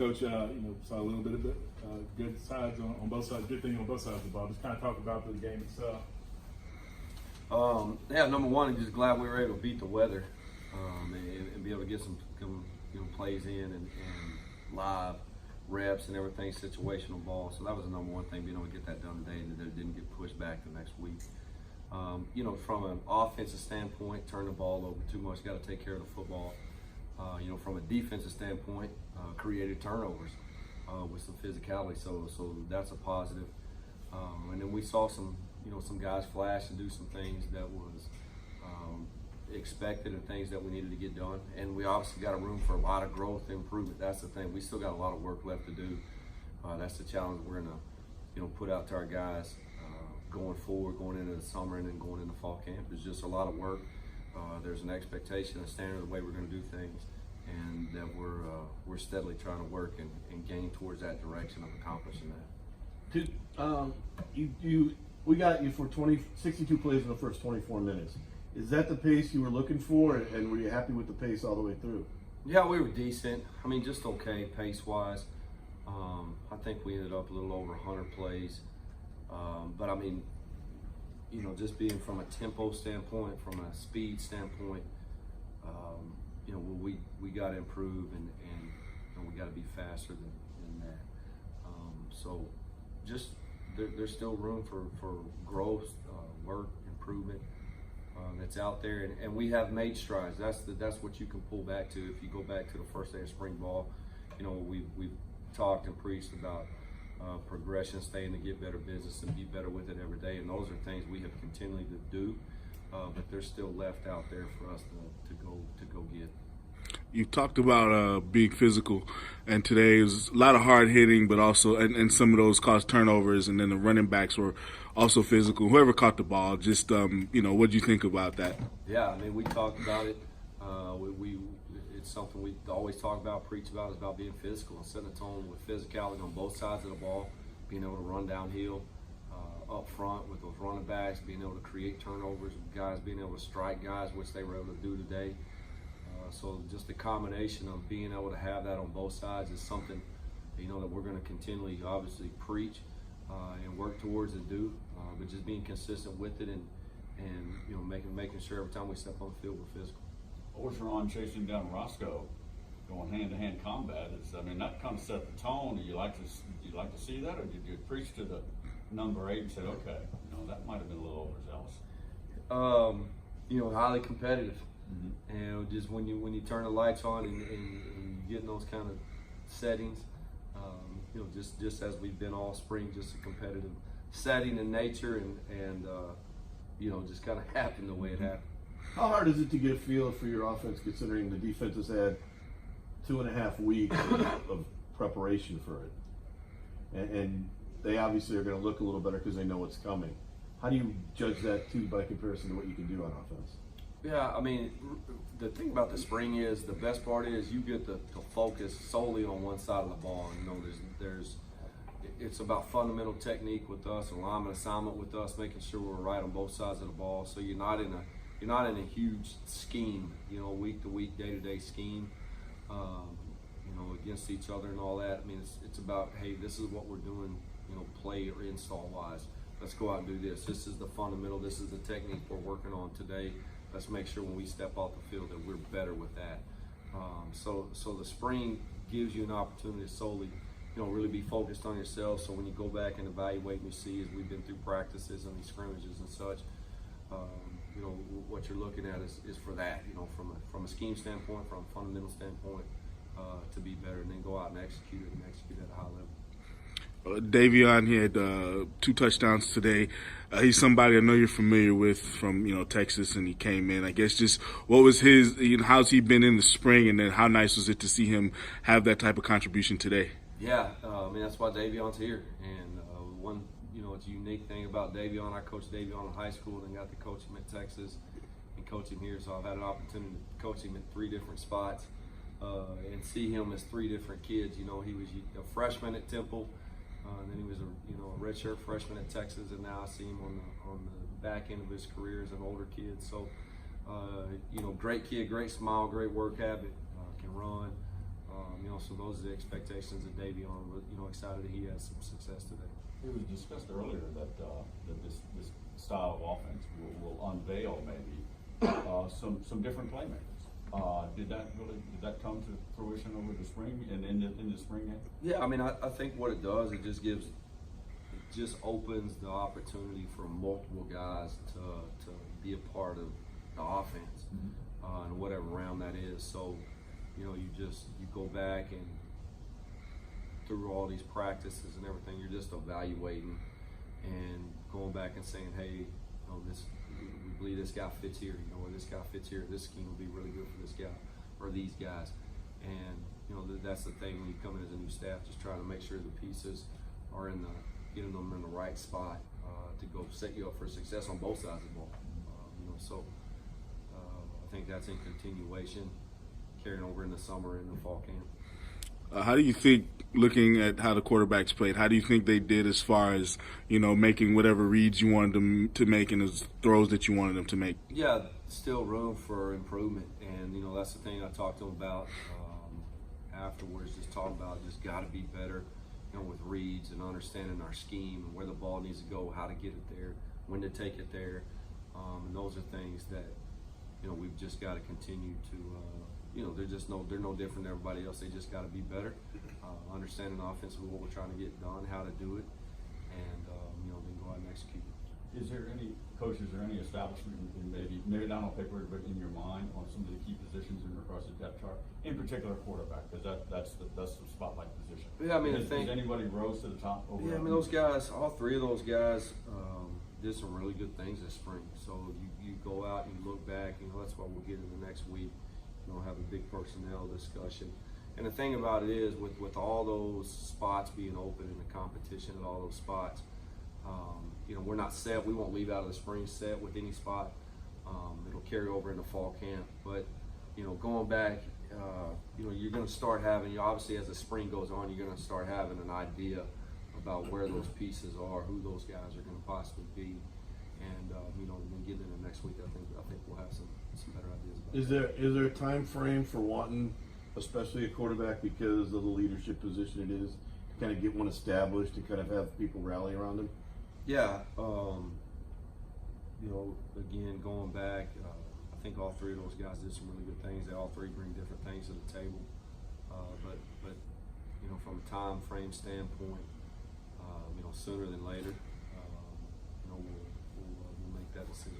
Coach, saw a little bit of it. Good sides on both sides. Good thing on both sides of the ball. Just kind of talk about the game itself. Yeah, number one, I'm just glad we were able to beat the weather and be able to get some plays in and live reps and everything, situational ball. So that was the number one thing, being able to get that done today and that it didn't get pushed back the next week. From an offensive standpoint, turn the ball over too much, got to take care of the football. From a defensive standpoint, created turnovers with some physicality, so that's a positive. And then we saw some guys flash and do some things that was expected and things that we needed to get done. And we obviously got a room for a lot of growth and improvement. That's the thing. We still got a lot of work left to do. That's the challenge we're gonna put out to our guys going forward, going into the summer and then going into fall camp. It's just a lot of work. There's an expectation, a standard of the way we're going to do things, and that we're steadily trying to work and gain towards that direction of accomplishing that. We got you for 62 plays in the first 24 minutes. Is that the pace you were looking for, and were you happy with the pace all the way through? Yeah, we were decent. I mean, just okay pace-wise. I think we ended up a little over 100 plays. But I mean, just being from a tempo standpoint, from a speed standpoint, we got to improve and we got to be faster than that. So just there's still room for growth, work, improvement that's out there, and we have made strides. That's what you can pull back to. If you go back to the first day of spring ball, we've talked and preached about progression, staying to get better business and be better with it every day, and those are things we have continually to do, but they're still left out there for us to go get. You talked about being physical, and today was a lot of hard hitting, but also and some of those caused turnovers, and then the running backs were also physical. Whoever caught the ball, just what do you think about that? Yeah, I mean, we talked about it. It's something we always talk about, preach about, is about being physical and setting a tone with physicality on both sides of the ball, being able to run downhill, up front with those running backs, being able to create turnovers, guys being able to strike guys, which they were able to do today. So just the combination of being able to have that on both sides is something, that we're going to continually, obviously, preach and work towards and do, but just being consistent with it and making sure every time we step on the field we're physical. Orgeron chasing down Roscoe, going hand-to-hand combat. That kind of set the tone. Do you like to see that, or did you preach to the number 8 and say, okay, that might have been a little overzealous? Highly competitive, and just when you turn the lights on and you get in those kind of settings, just as we've been all spring, just a competitive setting in nature, and just kind of happened the way it happened. How hard is it to get a feel for your offense, considering the defense has had 2.5 weeks of preparation for it? And they obviously are going to look a little better because they know what's coming. How do you judge that, too, by comparison to what you can do on offense? Yeah, I mean, the thing about the spring is, the best part is you get to focus solely on one side of the ball. It's about fundamental technique with us, alignment assignment with us, making sure we're right on both sides of the ball. So you're not in a huge scheme, week to week, day to day scheme, against each other and all that. I mean, it's about, hey, this is what we're doing, play or install wise. Let's go out and do this. This is the fundamental. This is the technique we're working on today. Let's make sure when we step off the field that we're better with that. So the spring gives you an opportunity to solely, really be focused on yourself. So when you go back and evaluate and you see, as we've been through practices and these scrimmages and such, what you're looking at is for that, from a scheme standpoint, from a fundamental standpoint, to be better, and then go out and execute at a high level. Davion, he had 2 touchdowns today. He's somebody I know you're familiar with from Texas, and he came in. I guess just what was his, how's he been in the spring, and then how nice was it to see him have that type of contribution today? Yeah, that's why Davion's here, and one. It's a unique thing about Davion. I coached Davion in high school and got to coach him at Texas and coach him here. So I've had an opportunity to coach him at 3 different spots and see him as 3 different kids. He was a freshman at Temple, and then he was a redshirt freshman at Texas, and now I see him on the back end of his career as an older kid. So, great kid, great smile, great work habit, can run. So those are the expectations of Davion. Excited that he has some success today. It was discussed earlier that this style of offense will unveil maybe some different playmakers. Did that come to fruition over the spring and in the spring game? Yeah, I think what it does, it just opens the opportunity for multiple guys to be a part of the offense, and whatever round that is. So, you go back and through all these practices and everything, you're just evaluating and going back and saying, hey, we believe this guy fits here, or this guy fits here, this scheme will be really good for this guy or these guys. And that's the thing when you come in as a new staff, just trying to make sure the pieces are getting them in the right spot to go set you up for success on both sides of the ball. So I think that's in continuation, carrying over in the summer and the fall camp. How do you think, looking at how the quarterbacks played, how do you think they did as far as, making whatever reads you wanted them to make and those throws that you wanted them to make? Yeah, still room for improvement. And, that's the thing I talked to them about afterwards, just talking about just got to be better, with reads and understanding our scheme and where the ball needs to go, how to get it there, when to take it there. And those are things that, we've just got to continue to they're no different than everybody else. They just got to be better, understanding offensively what we're trying to get done, how to do it, and then go out and execute. Is there any establishment, maybe not on paper, but in your mind on some of the key positions across the depth chart, in particular quarterback, because that's the spotlight position. Yeah, Has anybody rose to the top? Yeah, those guys, all three of those guys, did some really good things this spring. So you go out and you look back, that's why we'll get in the next week. Have a big personnel discussion. And the thing about it is, with all those spots being open and the competition at all those spots, we're not set. We won't leave out of the spring set with any spot. It'll carry over into fall camp. But, going back, you're going to start having, obviously as the spring goes on, you're going to start having an idea about where those pieces are, who those guys are going to possibly be. And, when we get into next week, I think we'll have some better ideas about Is there a time frame for wanting, especially a quarterback, because of the leadership position it is, to kind of get one established and kind of have people rally around him? Yeah. Again, going back, I think all three of those guys did some really good things. They all three bring different things to the table. But from a time frame standpoint, sooner than later, we'll make that decision.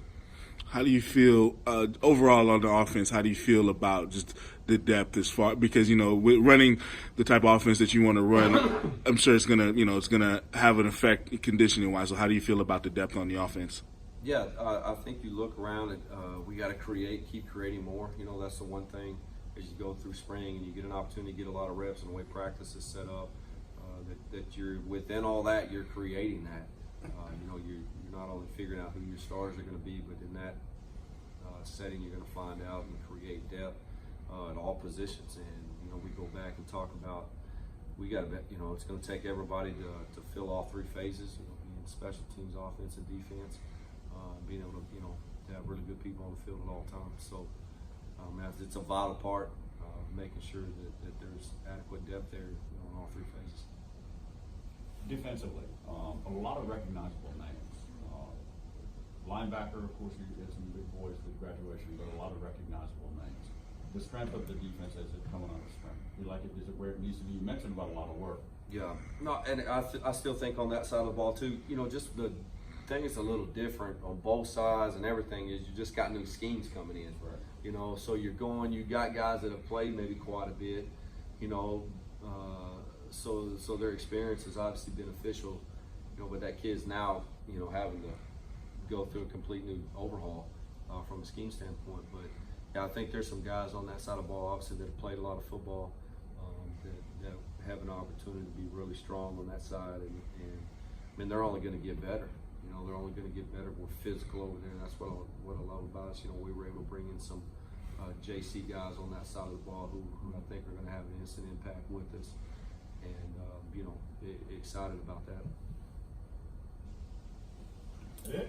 How do you feel overall on the offense? How do you feel about just the depth as far, because with running the type of offense that you want to run, I'm sure it's gonna have an effect conditioning wise. So how do you feel about the depth on the offense? Yeah, I think you look around and we got to keep creating more. That's the one thing as you go through spring and you get an opportunity to get a lot of reps and the way practice is set up. That you're within all that, you're creating that. You're not only figuring out who your stars are going to be, but in that setting, you're going to find out and create depth at all positions. And we go back and talk about we got to, it's going to take everybody to fill all three phases. Being special teams, offense, and defense, being able to have really good people on the field at all times. So it's a vital part of making sure that there's adequate depth there in all three phases. Defensively, a lot of recognizable names. Linebacker, of course, you had some big boys with graduation, but a lot of recognizable names. The strength of the defense as it's coming on the spring. You like it? Is it where it needs to be? You mentioned about a lot of work. Yeah, no, and I still think on that side of the ball too. Just the thing is a little different on both sides, and everything is you just got new schemes coming in. Right. So you got guys that have played maybe quite a bit. So their experience is obviously beneficial. But that kid's now having to go through a complete new overhaul from a scheme standpoint. But yeah, I think there's some guys on that side of the ball, obviously, that have played a lot of football, that have an opportunity to be really strong on that side. And they're only going to get better. They're only going to get better, more physical over there. And that's what I love about us. We were able to bring in some JC guys on that side of the ball who I think are going to have an instant impact with us. And, excited about that. Yeah.